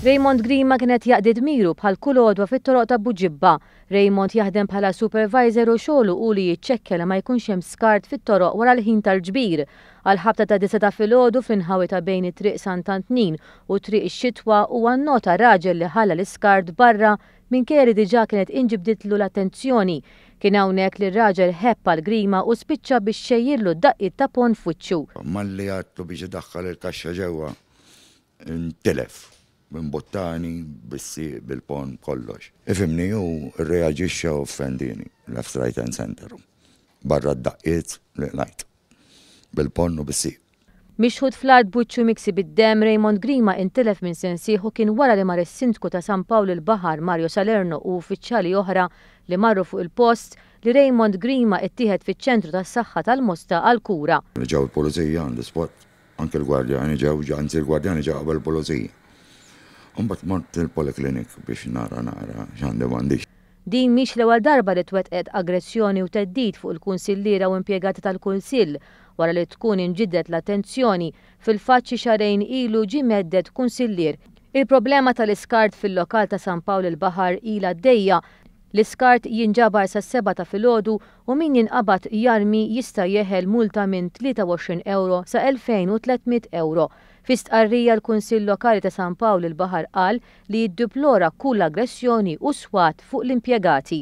Raymond Grima kienet jaqdi dmiru bħal kull għodwa fit-toroq ta' Buġibba. Raymond jaħdem bħala supervisor u xogħlu u li jiċċekkja li ma jkunx hemm skart fit-toroq wara l-ħin tal-ġbir. Għal-ħabta ta' 9 ta' filgħodu fl-inħawi ta' bejn it-triq Sant'Antnin u triq ix-Xitwa huwa nnota raġel li ħalla l-iskart barra minkejja diġà kienet inġibditlu l-attenzjoni. Kien hawnhekk li r-raġel ħepp għal Grima u spiċċa biex xejjirlu daqqiet ta' pon f'wiċċu. Malli għadtu biex idaħħal il-kaxxa ġewwa intelef minn bottani, bissi, bil-pon, kollox. Ifimni u reagġixxa u offendini, left, right and center. Barra d-daqqiet li lajt, bil-pon u bissi. Mixħud fl-art buċċu miksi bid-dem Raymond Grima intilef minn sensieħu kien wara li mar is-sindku ta' San Pawl il-Baħar Mario Salerno u uffiċjali oħra li marru fuq il-post li Raymond Grima ittieħed fiċ-ċentru tas-saħħa tal-Mosta għal-kura. Ġew il-pulizija on the spot, anke l-gwardjani ġew, anzi l-gwardjani ġew qabel il-pulizija. Mbagħad mort il-poliklinik biex nara x'għandi m'għandix. Din mhix l-ewwel darba li twettqet aggressjoni u teddid fuq il-kunsilliera u impjegati tal-kunsill wara li tkun inġiddet l-attenzjoni fil-fatt xi xarejn ilu ġie meddet kunsillier. Il-problema tal-iskart fil-lokal ta' San Pawl il-Baħar ilha għaddejja. L-iskart jinġabar sa' 7 ta' filgħodu u min jinqabad jarmi jista' jeħel multa minn 23 euro sa' 2300 euro. Fi stqarrija l-Kunsill Lokali ta' San Pawl il-Baħar qal li jiddiplora kull aggressjoni u swat fuq l-impjegati.